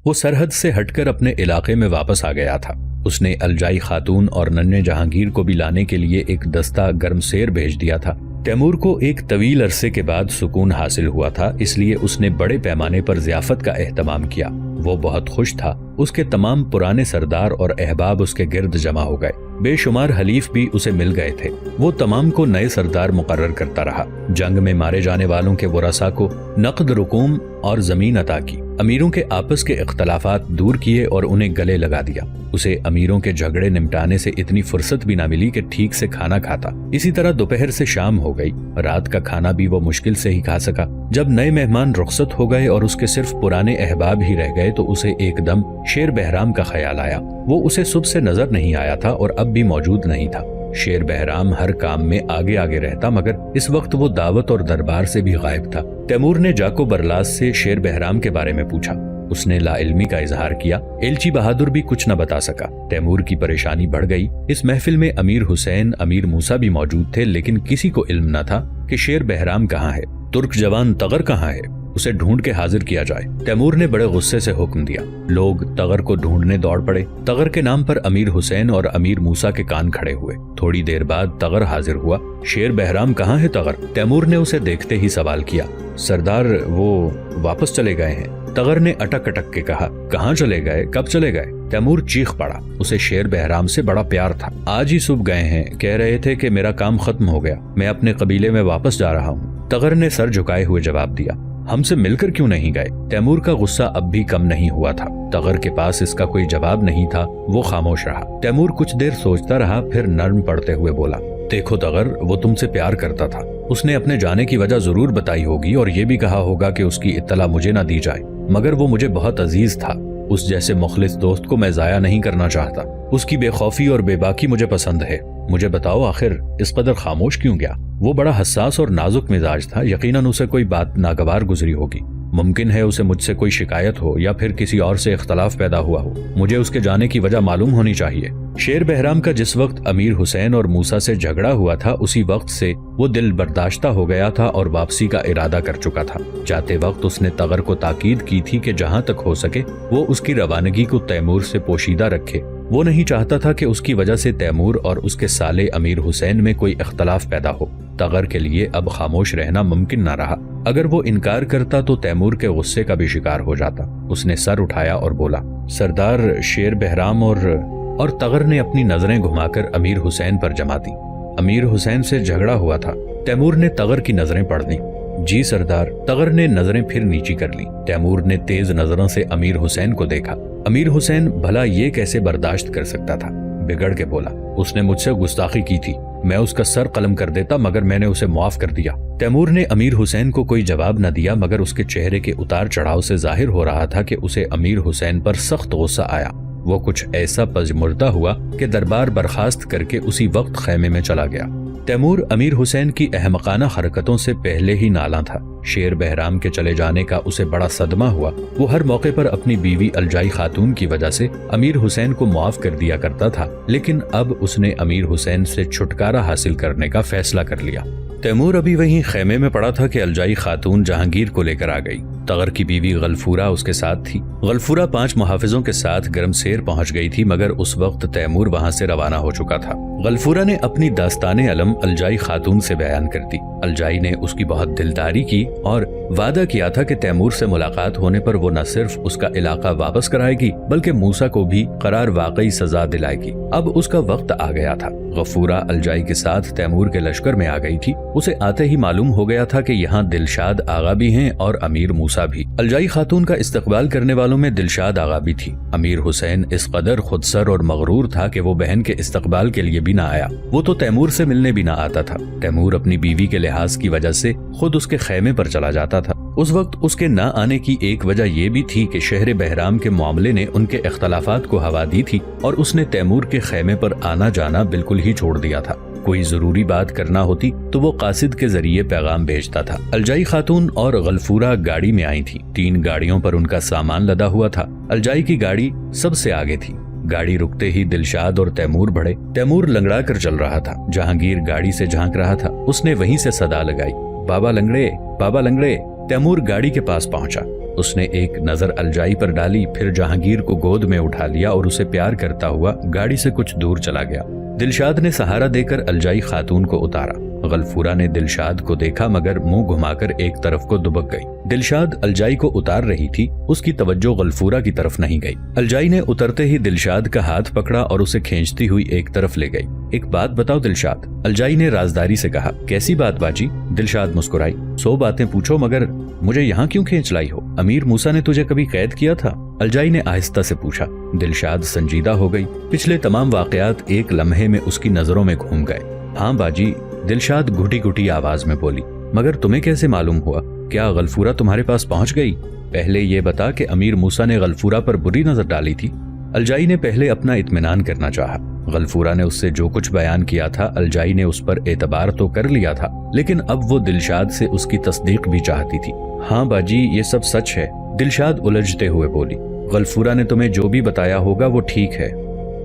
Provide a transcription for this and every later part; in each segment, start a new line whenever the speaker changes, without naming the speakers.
وہ سرحد سے ہٹ کر اپنے علاقے میں واپس آ گیا تھا۔ اس نے الجائی خاتون اور ننھے جہانگیر کو بھی لانے کے لیے ایک دستہ گرم سیر بھیج دیا تھا۔ تیمور کو ایک طویل عرصے کے بعد سکون حاصل ہوا تھا، اس لیے اس نے بڑے پیمانے پر ضیافت کا اہتمام کیا۔ وہ بہت خوش تھا۔ اس کے تمام پرانے سردار اور احباب اس کے گرد جمع ہو گئے۔ بے شمار حلیف بھی اسے مل گئے تھے۔ وہ تمام کو نئے سردار مقرر کرتا رہا۔ جنگ میں مارے جانے والوں کے ورثاء کو نقد رقوم اور زمین عطا کی۔ امیروں کے آپس کے اختلافات دور کیے اور انہیں گلے لگا دیا۔ اسے امیروں کے جھگڑے نمٹانے سے اتنی فرصت بھی نہ ملی کہ ٹھیک سے کھانا کھاتا۔ اسی طرح دوپہر سے شام ہو گئی، رات کا کھانا بھی وہ مشکل سے ہی کھا سکا۔ جب نئے مہمان رخصت ہو گئے اور اس کے صرف پرانے احباب ہی رہ گئے تو اسے ایک دم شیر بہرام کا خیال آیا۔ وہ اسے صبح سے نظر نہیں آیا تھا اور اب بھی موجود نہیں تھا۔ شیر بہرام ہر کام میں آگے آگے رہتا، مگر اس وقت وہ دعوت اور دربار سے بھی غائب تھا۔ تیمور نے جاکو برلاس سے شیر بہرام کے بارے میں پوچھا۔ اس نے لا علمی کا اظہار کیا۔ ایلچی بہادر بھی کچھ نہ بتا سکا۔ تیمور کی پریشانی بڑھ گئی۔ اس محفل میں امیر حسین، امیر موسیٰ بھی موجود تھے، لیکن کسی کو علم نہ تھا کہ شیر بہرام کہاں ہے، ترک جوان تغر کہاں ہے، اسے ڈھونڈ کے حاضر کیا جائے۔ تیمور نے بڑے غصے سے حکم دیا۔ لوگ تغر کو ڈھونڈنے دوڑ پڑے۔ تغر کے نام پر امیر حسین اور امیر موسیٰ کے کان کھڑے ہوئے۔ تھوڑی دیر بعد تغر حاضر ہوا۔ شیر بہرام کہاں ہے تغر؟ تیمور نے اسے دیکھتے ہی سوال کیا۔ سردار وہ واپس چلے گئے ہیں، تغر نے اٹک اٹک کے کہا۔ کہاں چلے گئے، کب چلے گئے؟ تیمور چیخ پڑا۔ اسے شیر بہرام سے بڑا پیار تھا۔ آج ہی صبح گئے ہیں، کہہ رہے تھے کہ میرا کام ختم ہو گیا، میں اپنے قبیلے میں واپس جا رہا ہوں۔ تغر نے سر جھکائے ہوئے جواب دیا۔ ہم سے مل کر کیوں نہیں گئے؟ تیمور کا غصہ اب بھی کم نہیں ہوا تھا۔ تغر کے پاس اس کا کوئی جواب نہیں تھا۔ وہ خاموش رہا۔ تیمور کچھ دیر سوچتا رہا، پھر نرم پڑتے ہوئے بولا، دیکھو تغر، وہ تم سے پیار کرتا تھا۔ اس نے اپنے جانے کی وجہ ضرور بتائی ہوگی اور یہ بھی کہا ہوگا کہ اس کی اطلاع مجھے نہ دی جائے، مگر وہ مجھے بہت عزیز تھا۔ اس جیسے مخلص دوست کو میں ضائع نہیں کرنا چاہتا۔ اس کی بے خوفی اور بے باکی مجھے پسند ہے۔ مجھے بتاؤ آخر اس قدر خاموش کیوں گیا؟ وہ بڑا حساس اور نازک مزاج تھا، یقیناً اسے کوئی بات ناگوار گزری ہوگی۔ ممکن ہے اسے مجھ سے کوئی شکایت ہو یا پھر کسی اور سے اختلاف پیدا ہوا ہو۔ مجھے اس کے جانے کی وجہ معلوم ہونی چاہیے۔ شیر بہرام کا جس وقت امیر حسین اور موسیٰ سے جھگڑا ہوا تھا، اسی وقت سے وہ دل برداشتہ ہو گیا تھا اور واپسی کا ارادہ کر چکا تھا۔ جاتے وقت اس نے تغر کو تاکید کی تھی کہ جہاں تک ہو سکے وہ اس کی روانگی کو تیمور سے پوشیدہ رکھے۔ وہ نہیں چاہتا تھا کہ اس کی وجہ سے تیمور اور اس کے سالے امیر حسین میں کوئی اختلاف پیدا ہو۔ تغر کے لیے اب خاموش رہنا ممکن نہ رہا۔ اگر وہ انکار کرتا تو تیمور کے غصے کا بھی شکار ہو جاتا۔ اس نے سر اٹھایا اور بولا، سردار شیر بہرام اور تغر نے اپنی نظریں گھما کر امیر حسین پر جما دی۔ امیر حسین سے جھگڑا ہوا تھا؟ تیمور نے تغر کی نظریں پڑھ لیں۔ جی سردار۔ تغر نے نظریں پھر نیچی کر لی۔ تیمور نے تیز نظروں سے امیر حسین کو دیکھا۔ امیر حسین بھلا یہ کیسے برداشت کر سکتا تھا؟ بگڑ کے بولا، اس نے مجھ سے گستاخی کی تھی، میں اس کا سر قلم کر دیتا مگر میں نے اسے معاف کر دیا۔ تیمور نے امیر حسین کو کوئی جواب نہ دیا، مگر اس کے چہرے کے اتار چڑھاؤ سے ظاہر ہو رہا تھا کہ اسے امیر حسین پر سخت غصہ آیا۔ وہ کچھ ایسا پژمردہ ہوا کہ دربار برخاست کر کے اسی وقت خیمے میں چلا گیا۔ تیمور امیر حسین کی احمقانہ حرکتوں سے پہلے ہی نالاں تھا۔ شیر بہرام کے چلے جانے کا اسے بڑا صدمہ ہوا۔ وہ ہر موقع پر اپنی بیوی الجائی خاتون کی وجہ سے امیر حسین کو معاف کر دیا کرتا تھا، لیکن اب اس نے امیر حسین سے چھٹکارا حاصل کرنے کا فیصلہ کر لیا۔ تیمور ابھی وہیں خیمے میں پڑا تھا کہ الجائی خاتون جہانگیر کو لے کر آ گئی۔ تغر کی بیوی غلفورہ اس کے ساتھ تھی۔ غلفورہ 5 محافظوں کے ساتھ گرم سیر پہنچ گئی تھی، مگر اس وقت تیمور وہاں سے روانہ ہو چکا تھا۔ غلفورہ نے اپنی داستان علم الجائی خاتون سے بیان کر دی۔ الجائی نے اس کی بہت دلداری کی اور وعدہ کیا تھا کہ تیمور سے ملاقات ہونے پر وہ نہ صرف اس کا علاقہ واپس کرائے گی بلکہ موسیٰ کو بھی قرار واقعی سزا دلائے گی۔ اب اس کا وقت آ گیا تھا۔ غفورہ الجائی کے ساتھ تیمور کے لشکر میں آ گئی تھی۔ اسے آتے ہی معلوم ہو گیا تھا کہ یہاں دلشاد آغا بھی ہیں اور امیر موسیٰ بھی۔ الجائی خاتون کا استقبال کرنے والوں میں دلشاد آغا بھی تھی۔ امیر حسین اس قدر خودسر اور مغرور تھا کہ وہ بہن کے استقبال کے لیے بھی نہ آیا۔ وہ تو تیمور سے ملنے بھی نہ آتا تھا۔ تیمور اپنی بیوی کے لحاظ کی وجہ سے خود اس کے خیمے پر چلا جاتا تھا۔ اس وقت اس کے نہ آنے کی ایک وجہ یہ بھی تھی کہ شہر بہرام کے معاملے نے ان کے اختلافات کو ہوا دی تھی اور اس نے تیمور کے خیمے پر آنا جانا بالکل ہی چھوڑ دیا تھا۔ کوئی ضروری بات کرنا ہوتی تو وہ قاصد کے ذریعے پیغام بھیجتا تھا۔ الجائی خاتون اور غلفورہ گاڑی میں آئی تھی۔ 3 گاڑیوں پر ان کا سامان لدا ہوا تھا۔ الجائی کی گاڑی سب سے آگے تھی۔ گاڑی رکتے ہی دلشاد اور تیمور بڑھے۔ تیمور لنگڑا کر چل رہا تھا۔ جہانگیر گاڑی سے جھانک رہا تھا۔ اس نے وہیں سے صدا لگائی، بابا لنگڑے، بابا لنگڑے۔ تیمور گاڑی کے پاس پہنچا۔ اس نے ایک نظر الجائی پر ڈالی، پھر جہانگیر کو گود میں اٹھا لیا اور اسے پیار کرتا ہوا گاڑی سے کچھ دور چلا گیا۔ دلشاد نے سہارا دے کر الجائی خاتون کو اتارا۔ غلفورہ نے دلشاد کو دیکھا مگر منہ گھما کر ایک طرف کو دبک گئی۔ دلشاد الجائی کو اتار رہی تھی، اس کی توجہ غلفورہ کی طرف نہیں گئی۔ الجائی نے اترتے ہی دلشاد کا ہاتھ پکڑا اور اسے کھینچتی ہوئی ایک طرف لے گئی۔ ایک بات بتاؤ دلشاد، الجائی نے رازداری سے کہا۔ کیسی بات باجی؟ دلشاد مسکرائی۔ 100 باتیں پوچھو مگر مجھے یہاں کیوں کھینچ لائی ہو؟ امیر موسیٰ نے تجھے کبھی قید کیا تھا؟ الجائی نے آہستہ سے پوچھا۔ دلشاد سنجیدہ ہو گئی۔ پچھلے تمام واقعات ایک لمحے میں اس کی نظروں میں گھوم گئے۔ ہاں باجی، دلشاد گھٹی گھٹی آواز میں بولی۔ مگر تمہیں کیسے معلوم ہوا؟ کیا غلفورہ تمہارے پاس پہنچ گئی؟ پہلے یہ بتا کہ امیر موسیٰ نے غلفورہ پر بری نظر ڈالی تھی؟ الجائی نے پہلے اپنا اطمینان کرنا چاہا۔ غلفورہ نے اس سے جو کچھ بیان کیا تھا الجائی نے اس پر اعتبار تو کر لیا تھا، لیکن اب وہ دلشاد سے اس کی تصدیق بھی چاہتی تھی۔ ہاں باجی، یہ سب سچ ہے، دلشاد الجھتے ہوئے بولی۔ غلفورہ نے تمہیں جو بھی بتایا ہوگا وہ ٹھیک ہے۔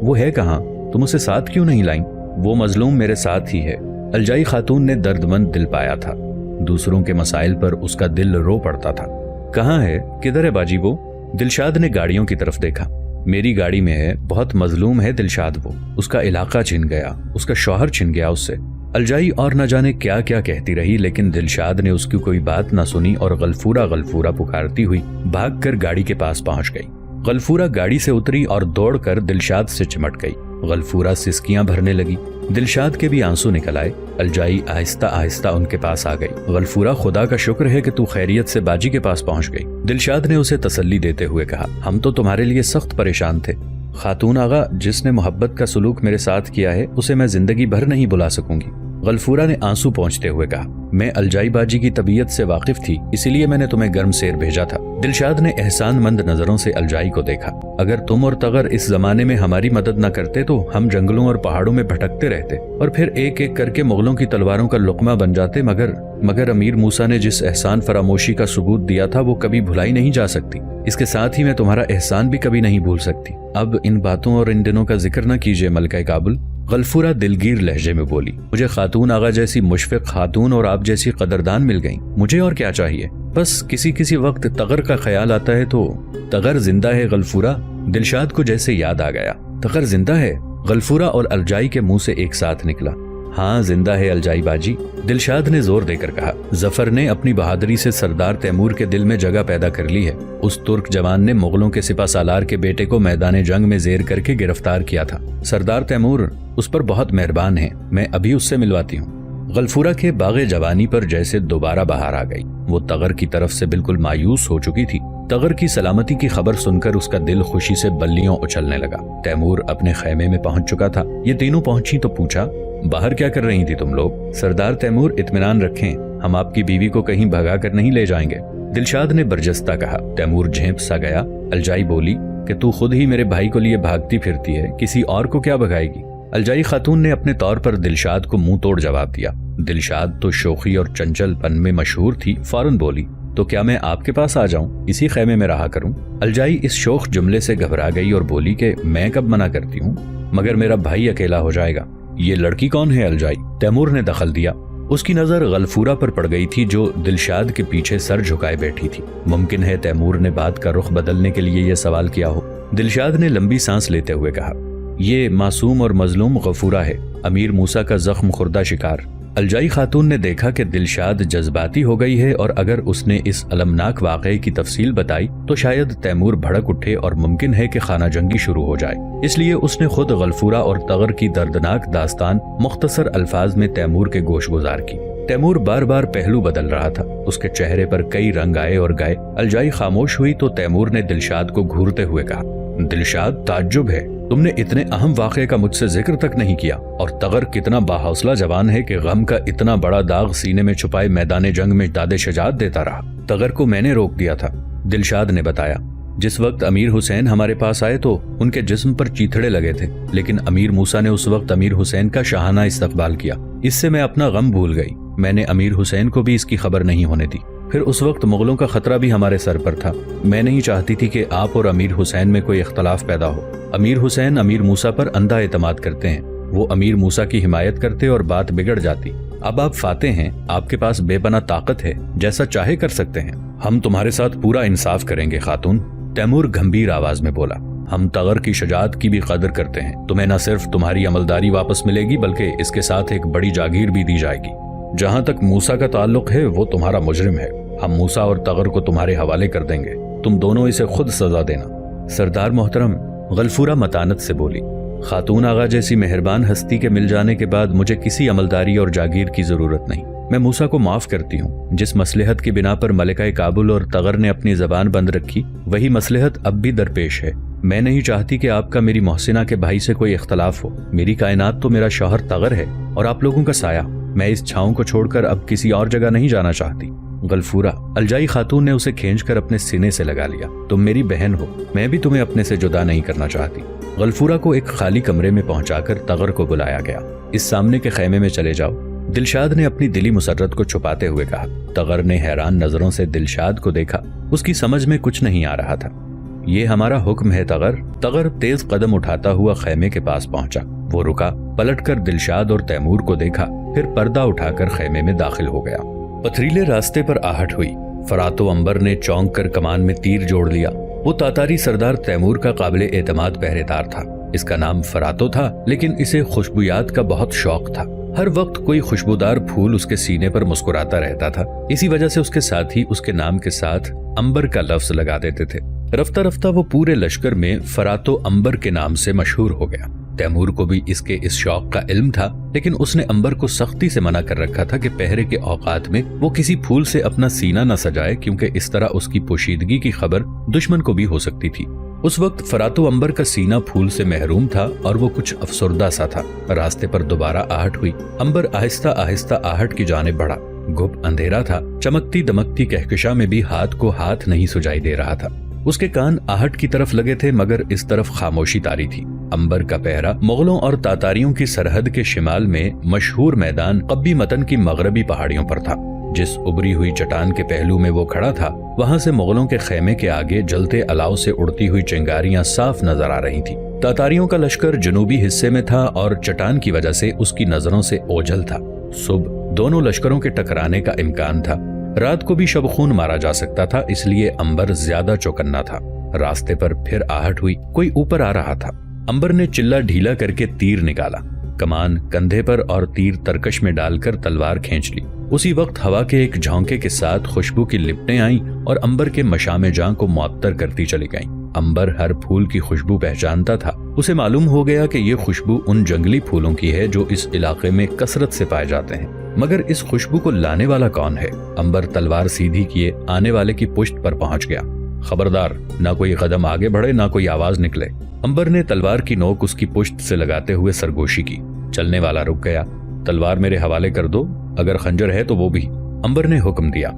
وہ ہے کہاں؟ تم اسے ساتھ کیوں نہیں لائیں؟ وہ مظلوم میرے ساتھ ہی ہے۔ الجائی خاتون نے درد مند دل پایا تھا، دوسروں کے مسائل پر اس کا دل رو پڑتا تھا۔ کہاں ہے؟ کدھر ہے باجی وہ؟ دلشاد نے گاڑیوں کی طرف دیکھا۔ میری گاڑی میں ہے، بہت مظلوم ہے دلشاد وہ، اس کا علاقہ چھن گیا، اس کا شوہر چھن گیا اس سے۔ الجائی اور نہ جانے کیا کیا کہتی رہی، لیکن دلشاد نے اس کی کوئی بات نہ سنی اور غلفورہ غلفورہ پکارتی ہوئی بھاگ کر گاڑی کے پاس پہنچ گئی۔ غلفورہ گاڑی سے اتری اور دوڑ کر دلشاد سے چمٹ گئی۔ غلفورہ سسکیاں بھرنے لگی، دلشاد کے بھی آنسو نکل آئے۔ الجائی آہستہ آہستہ ان کے پاس آ گئی۔ غلفورہ، خدا کا شکر ہے کہ تو خیریت سے باجی کے پاس پہنچ گئی۔ دلشاد نے اسے تسلی دیتے ہوئے کہا، ہم تو تمہارے لیے سخت پریشان تھے۔ خاتون آغا، جس نے محبت کا سلوک میرے ساتھ کیا ہے اسے میں زندگی بھر نہیں بھلا سکوں گی۔ غلفورہ نے آنسو پہنچتے ہوئے کہا، میں الجائی باجی کی طبیعت سے واقف تھی، اسی لیے میں نے تمہیں گرم سیر بھیجا تھا۔ دلشاد نے احسان مند نظروں سے الجائی کو دیکھا۔ اگر تم اور تغر اس زمانے میں ہماری مدد نہ کرتے تو ہم جنگلوں اور پہاڑوں میں بھٹکتے رہتے اور پھر ایک ایک کر کے مغلوں کی تلواروں کا لقمہ بن جاتے، مگر امیر موسیٰ نے جس احسان فراموشی کا ثبوت دیا تھا وہ کبھی بھلائی نہیں جا سکتی۔ اس کے ساتھ ہی میں تمہارا احسان بھی کبھی نہیں بھول سکتی۔ اب ان باتوں اور ان دنوں کا ذکر نہ کیجیے ملکہ کابل، غلفورہ دلگیر لہجے میں بولی۔ مجھے خاتون آغا جیسی مشفق خاتون اور آپ جیسی قدردان مل گئیں، مجھے اور کیا چاہیے؟ بس کسی وقت تغر کا خیال آتا ہے تو تغر زندہ ہے غلفورہ؟ دلشاد کو جیسے یاد آ گیا۔ تغر زندہ ہے؟ غلفورہ اور الجائی کے منہ سے ایک ساتھ نکلا۔ ہاں زندہ ہے الجائی باجی، دلشاد نے زور دے کر کہا۔ ظفر نے اپنی بہادری سے سردار تیمور کے دل میں جگہ پیدا کر لی ہے۔ اس ترک جوان نے مغلوں کے سپہ سالار کے بیٹے کو میدان جنگ میں زیر کر کے گرفتار کیا تھا۔ سردار تیمور اس پر بہت مہربان ہیں، میں ابھی اس سے ملواتی ہوں۔ غلفورہ کے باغ جوانی پر جیسے دوبارہ بہار آ گئی۔ وہ تغر کی طرف سے بالکل مایوس ہو چکی تھی۔ تغر کی سلامتی کی خبر سن کر اس کا دل خوشی سے بلیوں اچھلنے لگا۔ تیمور اپنے خیمے میں پہنچ چکا تھا۔ یہ تینوں پہنچی تو پوچھا، باہر کیا کر رہی تھی تم لوگ؟ سردار تیمور اطمینان رکھیں، ہم آپ کی بیوی کو کہیں بھگا کر نہیں لے جائیں گے، دلشاد نے برجستہ کہا۔ تیمور جھینپ سا گیا۔ الجائی بولی کہ تو خود ہی میرے بھائی کو لیے بھاگتی پھرتی ہے، کسی اور کو کیا بھگائے گی؟ الجائی خاتون نے اپنے طور پر دلشاد کو منہ توڑ جواب دیا۔ دلشاد تو شوخی اور چنچل پن میں مشہور تھی، فوراً بولی، تو کیا میں آپ کے پاس آ جاؤں، اسی خیمے میں رہا کروں؟ الجائی اس شوخ جملے سے گھبرا گئی اور بولی کہ میں کب منع کرتی ہوں، مگر میرا بھائی اکیلا ہو جائے گا۔ یہ لڑکی کون ہے الجائی؟ تیمور نے دخل دیا۔ اس کی نظر غلفورہ پر پڑ گئی تھی جو دلشاد کے پیچھے سر جھکائے بیٹھی تھی۔ ممکن ہے تیمور نے بات کا رخ بدلنے کے لیے یہ سوال کیا ہو۔ دلشاد نے لمبی سانس لیتے ہوئے کہا، یہ معصوم اور مظلوم غفورہ ہے، امیر موسیٰ کا زخم خوردہ شکار۔ الجائی خاتون نے دیکھا کہ دلشاد جذباتی ہو گئی ہے اور اگر اس نے اس المناک واقعے کی تفصیل بتائی تو شاید تیمور بھڑک اٹھے اور ممکن ہے کہ خانہ جنگی شروع ہو جائے۔ اس لیے اس نے خود غلفورہ اور تغر کی دردناک داستان مختصر الفاظ میں تیمور کے گوش گزار کی۔ تیمور بار بار پہلو بدل رہا تھا، اس کے چہرے پر کئی رنگ آئے اور گئے۔ الجائی خاموش ہوئی تو تیمور نے دلشاد کو گھورتے ہوئے کہا، دلشاد تعجب ہے، تم نے اتنے اہم واقعے کا مجھ سے ذکر تک نہیں کیا، اور تغر کتنا باحوصلہ جوان ہے کہ غم کا اتنا بڑا داغ سینے میں چھپائے میدان جنگ میں داد شجاعت دیتا رہا۔ تغر کو میں نے روک دیا تھا، دلشاد نے بتایا۔ جس وقت امیر حسین ہمارے پاس آئے تو ان کے جسم پر چیتھڑے لگے تھے، لیکن امیر موسیٰ نے اس وقت امیر حسین کا شاہانہ استقبال کیا۔ اس سے میں اپنا غم بھول گئی، میں نے امیر حسین کو بھی اس کی خبر نہیں ہونے دی۔ پھر اس وقت مغلوں کا خطرہ بھی ہمارے سر پر تھا، میں نہیں چاہتی تھی کہ آپ اور امیر حسین میں کوئی اختلاف پیدا ہو۔ امیر حسین امیر موسیٰ پر اندھا اعتماد کرتے ہیں، وہ امیر موسیٰ کی حمایت کرتے اور بات بگڑ جاتی۔ اب آپ फतेह हैं, आपके पास बेपनाह ताकत है, जैसा चाहे कर सकते हैं। हम तुम्हारे साथ पूरा इंसाफ करेंगे खातून। तैमूर गंभीर आवाज में बोला, हम तगर की शजाअत की भी कदर करते हैं। तुम्हें न सिर्फ तुम्हारी अमलदारी वापस मिलेगी बल्कि इसके साथ एक बड़ी जागीर भी दी जाएगी। जहां तक मूसा का ताल्लुक है वो तुम्हारा मुजरिम है। हम मूसा और तगर को तुम्हारे हवाले कर देंगे, तुम दोनों इसे खुद सजा देना। सरदार मोहतरम, गलफूरा मतानत से बोली, खातून आगा जैसी मेहरबान हस्ती के मिल जाने के बाद मुझे किसी अमलदारी और जागीर की जरूरत नहीं। मैं मूसा को माफ करती हूँ। जिस मसलहत की बिना पर मलिका काबुल और तगर ने अपनी जबान बंद रखी, वही मसलहत अब भी दरपेश है। मैं नहीं चाहती कि आपका मेरी मोहसिना के भाई से कोई इख्तलाफ हो। मेरी कायनात तो मेरा शौहर तगर है और आप लोगों का साया। मैं इस छाँव को छोड़कर अब किसी और जगह नहीं जाना चाहती। गलफूरा, अलजाई खातून ने उसे खींचकर अपने सीने से लगा लिया। तुम मेरी बहन हो, मैं भी तुम्हें अपने से जुदा नहीं करना चाहती। गलफूरा को एक खाली कमरे में पहुंचाकर तगर को बुलाया गया। इस सामने के खैमे में चले जाओ। दिलशाद ने अपनी दिली मुसर्रत को छुपाते हुए कहा। तगर ने हैरान नजरों से दिलशाद को देखा। उसकी समझ में कुछ नहीं आ रहा था। ये हमारा हुक्म है तगर। तगर तेज कदम उठाता हुआ खैमे के पास पहुंचा। वो रुका, पलटकर दिलशाद और तैमूर को देखा, फिर पर्दा उठाकर खैमे में दाखिल हो गया। पथरीले रास्ते पर आहट हुई। फरातो अंबर ने चौंक कर कमान में तीर जोड़ लिया। वो तातारी सरदार तैमूर का काबिले एतमाद पहरेदार था। इसका नाम फरातो था, लेकिन इसे खुशबूयात का बहुत शौक था। हर वक्त कोई खुशबूदार फूल उसके सीने पर मुस्कुराता रहता था। इसी वजह से उसके साथ ही उसके नाम के साथ अंबर का लफ्ज लगा देते थे। रफ्ता रफ्ता वो पूरे लश्कर में फरातो अंबर के नाम से मशहूर हो गया। तैमूर को भी इसके इस शौक का इल्म था, लेकिन उसने अंबर को सख्ती से मना कर रखा था कि पहरे के औकात में वो किसी फूल से अपना सीना न सजाए, क्योंकि इस तरह उसकी पोशीदगी की खबर दुश्मन को भी हो सकती थी। उस वक्त फरातो अंबर का सीना फूल से महरूम था और वो कुछ अफसुर्दा सा था। रास्ते पर दोबारा आहट हुई। अंबर आहिस्ता आहिस्ता आहट की जानिब बढ़ा। गुप अंधेरा था। चमकती दमकती कहकशा में भी हाथ को हाथ नहीं सुझाई दे रहा था। उसके कान आहट की तरफ लगे थे, मगर इस तरफ खामोशी तारी थी। अंबर का पहरा मुगलों और तातारियों की सरहद के शिमाल में मशहूर मैदान कब्बी मतन की मगरबी पहाड़ियों पर था। जिस उबरी हुई चट्टान के पहलू में वो खड़ा था, वहां से मुगलों के खेमे के आगे जलते अलाव से उड़ती हुई चिंगारियां साफ नजर आ रही थी। तातारियों का लश्कर जनूबी हिस्से में था और चट्टान की वजह से उसकी नजरों से ओझल था। सुबह दोनों लश्करों के टकराने का इम्कान था। रात को भी शबखून मारा जा सकता था, इसलिए अंबर ज्यादा चौकन्ना था। रास्ते पर फिर आहट हुई। कोई ऊपर आ रहा था। अंबर ने चिल्ला ढीला करके तीर निकाला। कमान कंधे पर और तीर तरकश में डालकर तलवार खींच ली। उसी वक्त हवा के एक झोंके के साथ खुशबू की लिपटें आईं और अंबर के मशामे जां को मुअत्तर करती चली गईं। अंबर हर फूल की खुशबू पहचानता था। उसे मालूम हो गया कि ये खुशबू उन जंगली फूलों की है जो इस इलाके में कसरत से पाए जाते हैं। मगर इस खुशबू को लाने वाला कौन है? अंबर तलवार सीधी किए आने वाले की पुश्त पर पहुंच गया। खबरदार, ना कोई कदम आगे बढ़े, ना कोई आवाज निकले। अंबर ने तलवार की नोक उसकी पुश्त से लगाते हुए सरगोशी की। चलने वाला रुक गया। तलवार मेरे हवाले कर दो, अगर खंजर है तो वो भी, अंबर ने हुक्म दिया।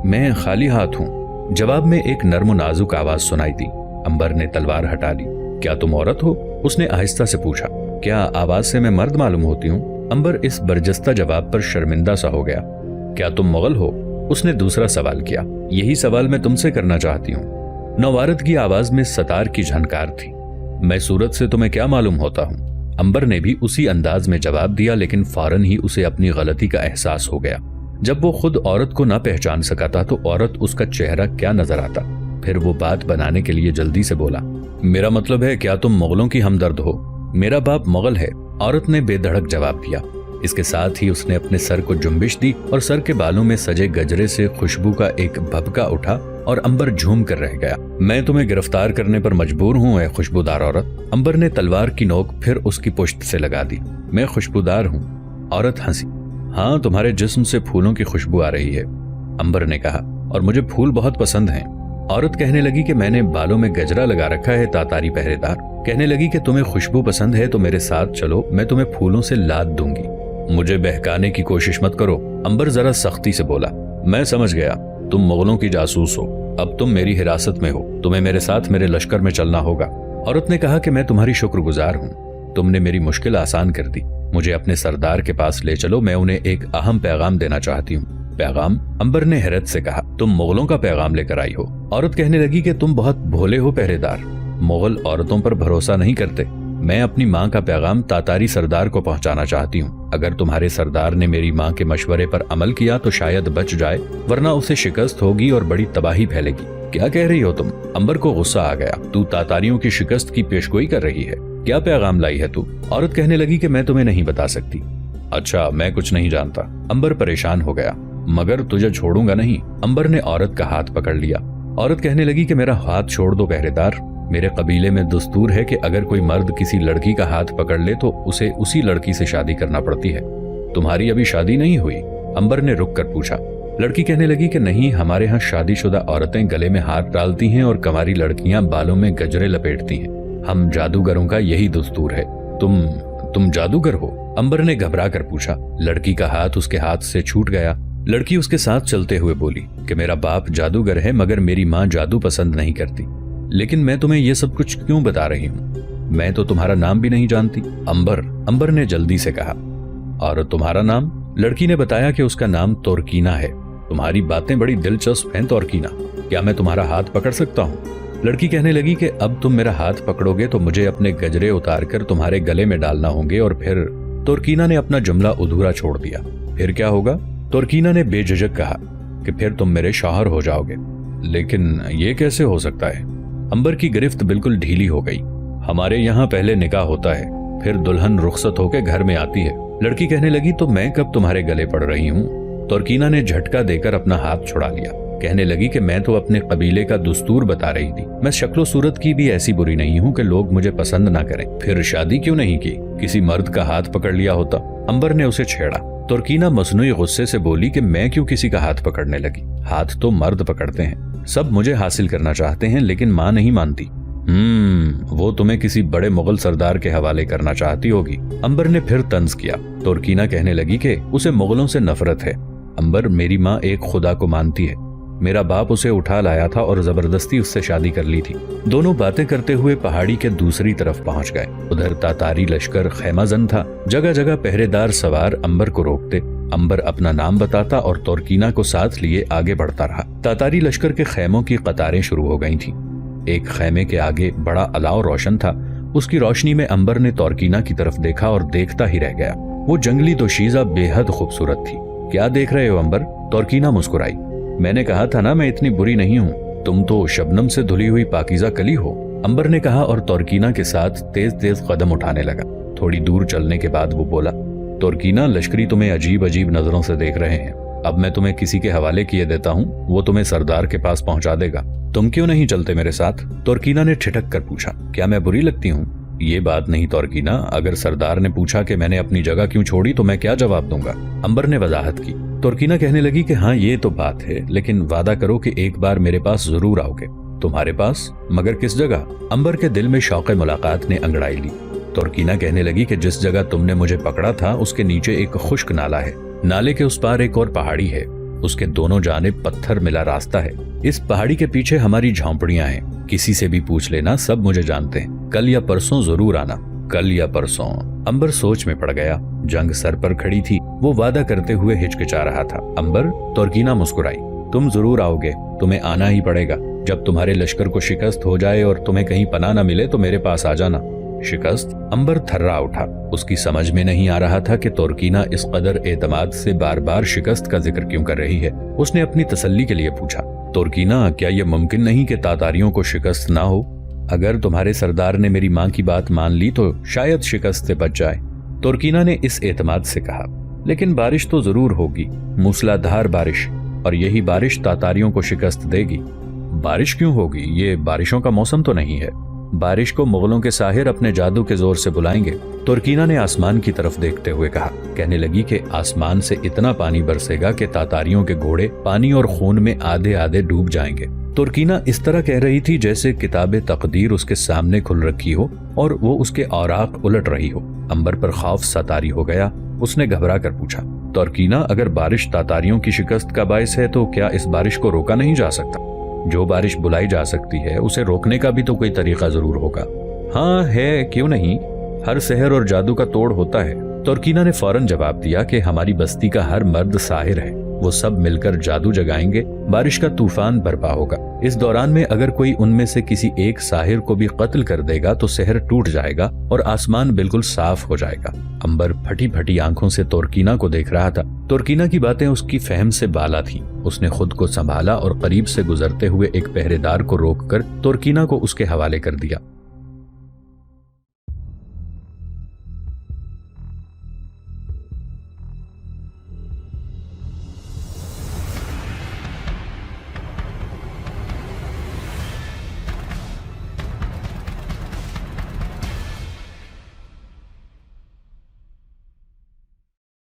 मैं खाली हाथ हूँ, जवाब में एक नर्म नाजुक आवाज सुनाई दी। अंबर ने तलवार हटा ली। क्या तुम औरत हो? उसने आहिस्ता से पूछा। क्या आवाज से मैं मर्द मालूम होती हूँ? अंबर इस बरजस्ता जवाब पर शर्मिंदा सा हो गया। क्या तुम मुगल हो? उसने दूसरा सवाल किया। यही सवाल मैं तुमसे करना चाहती हूँ। नौवारद की आवाज में सतार की झनकार थी। मैं सूरत से तुम्हें क्या मालूम होता हूँ? अंबर ने भी उसी अंदाज में जवाब दिया, लेकिन फौरन ही उसे अपनी गलती का एहसास हो गया। जब वो खुद औरत को न पहचान सका था तो औरत उसका चेहरा क्या नजर आता। फिर वो बात बनाने के लिए जल्दी से बोला, मेरा मतलब है क्या तुम मुगलों की हमदर्द हो? मेरा बाप मुगल है, औरत ने बेधड़क जवाब दिया। इसके साथ ही उसने अपने सर को जुम्बिश दी और सर के बालों में सजे गजरे से खुशबू का एक भभका उठा और अंबर झूम कर रह गया। मैं तुम्हें गिरफ्तार करने पर मजबूर हूँ ऐ खुशबूदार औरत। अंबर ने तलवार की नोक फिर उसकी पुश्त से लगा दी। मैं खुशबूदार हूँ? औरत हंसी। हाँ, तुम्हारे जिस्म से फूलों की खुशबू आ रही है, अंबर ने कहा, और मुझे फूल बहुत पसंद हैं। औरत कहने लगी कि मैंने बालों में गजरा लगा रखा है तातारी पहरेदार। कहने लगी कि तुम्हें खुशबू पसंद है तो मेरे साथ चलो, मैं तुम्हें फूलों से लाद दूंगी। मुझे बहकाने की कोशिश मत करो, अंबर जरा सख्ती से बोला। मैं समझ गया, तुम मुगलों की जासूस हो। अब तुम मेरी हिरासत में हो, तुम्हें मेरे साथ मेरे लश्कर में चलना होगा। औरत ने कहा कि मैं तुम्हारी शुक्रगुजार हूँ, तुमने मेरी मुश्किल आसान कर दी। मुझे अपने सरदार के पास ले चलो, मैं उन्हें एक अहम पैगाम देना चाहती हूँ। पैगाम? अंबर ने हैरत से कहा। तुम मुगलों का पैगाम लेकर आई हो? औरत कहने लगी कि तुम बहुत भोले हो पहरेदार, मुगल औरतों पर भरोसा नहीं करते। मैं अपनी माँ का पैगाम तातारी सरदार को पहुंचाना चाहती हूँ। अगर तुम्हारे सरदार ने मेरी माँ के मशवरे पर अमल किया तो शायद बच जाए, वरना उसे शिकस्त होगी और बड़ी तबाही फैलेगी। क्या कह रही हो तुम? अंबर को गुस्सा आ गया। तू तातारियों की शिकस्त की पेशगोई कर रही है? क्या पैगाम लाई है तू? औरत कहने लगी कि मैं तुम्हें नहीं बता सकती। अच्छा, मैं कुछ नहीं जानता। अंबर परेशान हो गया। मगर तुझे छोड़ूंगा नहीं। अंबर ने औरत का हाथ पकड़ लिया। औरत कहने लगी कि मेरा हाथ छोड़ दो पहरेदार। मेरे कबीले में दस्तूर है कि अगर कोई मर्द किसी लड़की का हाथ पकड़ ले तो उसे उसी लड़की से शादी करना पड़ती है। तुम्हारी अभी शादी नहीं हुई? अंबर ने रुक कर पूछा। लड़की कहने लगी कि नहीं, हमारे यहाँ शादीशुदा औरतें गले में हाथ डालती हैं और कंवारी लड़कियां बालों में गजरे लपेटती हैं। हम जादूगरों का यही दस्तूर है। तुम जादूगर हो? अंबर ने घबरा कर पूछा। लड़की का हाथ उसके हाथ से छूट गया। लड़की उसके साथ चलते हुए बोली कि मेरा बाप जादूगर है, मगर मेरी माँ जादू पसंद नहीं करती। लेकिन मैं तुम्हें ये सब कुछ क्यों बता रही हूँ? मैं तो तुम्हारा नाम भी नहीं जानती। अंबर ने जल्दी से कहा। और तुम्हारा नाम? लड़की ने बताया कि उसका नाम तोरकीना है। तुम्हारी बातें बड़ी दिलचस्प हैं तोरकीना। क्या मैं तुम्हारा हाथ पकड़ सकता हूँ? लड़की कहने लगी कि अब तुम मेरा हाथ पकड़ोगे तो मुझे अपने गजरे उतारकर तुम्हारे गले में डालना होंगे और फिर। तोरकीना ने अपना जुमला अधूरा छोड़ दिया। फिर क्या होगा? तोरकीना ने बेझिझक कहा कि फिर तुम मेरे शौहर हो जाओगे। लेकिन ये कैसे हो सकता है? अंबर की गिरफ्त बिल्कुल ढीली हो गई। हमारे यहाँ पहले निकाह होता है, फिर दुल्हन रुखसत होकर घर में आती है। लड़की कहने लगी तो मैं कब तुम्हारे गले पड़ रही हूँ? तोरकीना ने झटका देकर अपना हाथ छुड़ा लिया। कहने लगी कि मैं तो अपने कबीले का दस्तूर बता रही थी। मैं शक्लो सूरत की भी ऐसी बुरी नहीं हूँ कि लोग मुझे पसंद ना करें। फिर शादी क्यों नहीं की? किसी मर्द का हाथ पकड़ लिया होता। अंबर ने उसे छेड़ा। तोरकीना मसनूई गुस्से से बोली कि मैं क्यों किसी का हाथ पकड़ने लगी? हाथ तो मर्द पकड़ते हैं। सब मुझे हासिल करना चाहते हैं, लेकिन माँ नहीं मानती। वो तुम्हें किसी बड़े मुगल सरदार के हवाले करना चाहती होगी। अंबर ने फिर तंज किया। तोरकीना कहने लगी कि उसे मुगलों से नफरत है। अंबर, मेरी माँ एक खुदा को मानती है। मेरा बाप उसे उठा लाया था और जबरदस्ती उससे शादी कर ली थी। दोनों बातें करते हुए पहाड़ी के दूसरी तरफ पहुंच गए। उधर तातारी लश्कर खैमाजन था। जगह जगह पहरेदार सवार अंबर को रोकते। अंबर अपना नाम बताता और तोरकीना को साथ लिए आगे बढ़ता रहा। तातारी लश्कर के खैमों की कतारें शुरू हो गई थीं। एक खैमे के आगे बड़ा अलाव रोशन था। उसकी रोशनी में अंबर ने तोरकीना की तरफ देखा और देखता ही रह गया। वो जंगली दोशीजा बेहद खूबसूरत थी। क्या देख रहे हो अंबर? तोरकीना मुस्कुराई। मैंने कहा था ना मैं इतनी बुरी नहीं हूँ। तुम तो शबनम से धुली हुई पाकीज़ा कली हो, अंबर ने कहा और तोरकीना के साथ तेज तेज कदम उठाने लगा। थोड़ी दूर चलने के बाद वो बोला, तोरकीना, लश्करी तुम्हें अजीब अजीब नजरों से देख रहे हैं। अब मैं तुम्हें किसी के हवाले किए देता हूँ, वो तुम्हें सरदार के पास पहुंचा देगा। तुम क्यों नहीं चलते मेरे साथ? तोरकीना ने ठिठक कर पूछा। क्या मैं बुरी लगती हूँ? ये बात नहीं तोरकीना, अगर सरदार ने पूछा कि मैंने अपनी जगह क्यों छोड़ी तो मैं क्या जवाब दूंगा? अंबर ने वजाहत की। तोरकीना कहने लगी कि हाँ ये तो बात है, लेकिन वादा करो कि एक बार मेरे पास जरूर आओगे। तुम्हारे पास? मगर किस जगह? अंबर के दिल में शौक़े मुलाकात ने अंगड़ाई ली। तोरकीना कहने लगी कि जिस जगह तुमने मुझे पकड़ा था उसके नीचे एक खुश्क नाला है। नाले के उस पार एक और पहाड़ी है। उसके दोनों जानिब पत्थर मिला रास्ता है। इस पहाड़ी के पीछे हमारी झोंपड़ियां हैं। किसी से भी पूछ लेना, सब मुझे जानते हैं। कल या परसों जरूर आना। कल या परसों? अंबर सोच में पड़ गया। जंग सर पर खड़ी थी। वो वादा करते हुए हिचकिचा रहा था। अंबर, तोरकीना मुस्कुराई। तुम जरूर आओगे, तुम्हें आना ही पड़ेगा। जब तुम्हारे लश्कर को शिकस्त हो जाए और तुम्हें कहीं पनाह न मिले तो मेरे पास आ जाना। शिकस्त? अंबर थर्रा उठा। उसकी समझ में नहीं आ रहा था कि तोरकीना इस कदर एतमाद से बार बार शिकस्त का जिक्र क्यों कर रही है। उसने अपनी तसल्ली के लिए पूछा, तोरकीना, क्या यह मुमकिन नहीं कि तातारियों को शिकस्त ना हो? अगर तुम्हारे सरदार ने मेरी माँ की बात मान ली तो शायद शिकस्त से बच जाए। तोरकीना ने इस एतमाद से कहा, लेकिन बारिश तो जरूर होगी, मूसलाधार बारिश, और यही बारिश तातारियों को शिकस्त देगी। बारिश क्यों होगी? ये बारिशों का मौसम तो नहीं है। बारिश को मुगलों के साहिर अपने जादू के जोर से बुलाएंगे। तोरकीना ने आसमान की तरफ देखते हुए कहा। कहने लगी कि आसमान से इतना पानी बरसेगा कि तातारियों के घोड़े पानी और खून में आधे आधे डूब जाएंगे। तोरकीना इस तरह कह रही थी जैसे किताबे तकदीर उसके सामने खुल रखी हो और वो उसके औराक उलट रही हो। अंबर पर खौफ सतारी हो गया। उसने घबरा कर पूछा, तोरकीना, अगर बारिश तातारियों की शिकस्त का बायस है तो क्या इस बारिश को रोका नहीं जा सकता? जो बारिश बुलाई जा सकती है उसे रोकने का भी तो कोई तरीका जरूर होगा। हाँ है, क्यों नहीं। हर सहर और जादू का तोड़ होता है। तोरकीना ने फौरन जवाब दिया कि हमारी बस्ती का हर मर्द साहिर है। वो सब मिलकर जादू जगाएंगे, बारिश का तूफान बर्पा होगा। इस दौरान में अगर कोई उनमें से किसी एक साहिर को भी कत्ल कर देगा तो शहर टूट जाएगा और आसमान बिल्कुल साफ हो जाएगा। अंबर फटी फटी आंखों से तोरकीना को देख रहा था। तोरकीना की बातें उसकी फहम से बाला थीं। उसने खुद को संभाला और करीब से गुजरते हुए एक पहरेदार को रोककर तोरकीना को उसके हवाले कर दिया।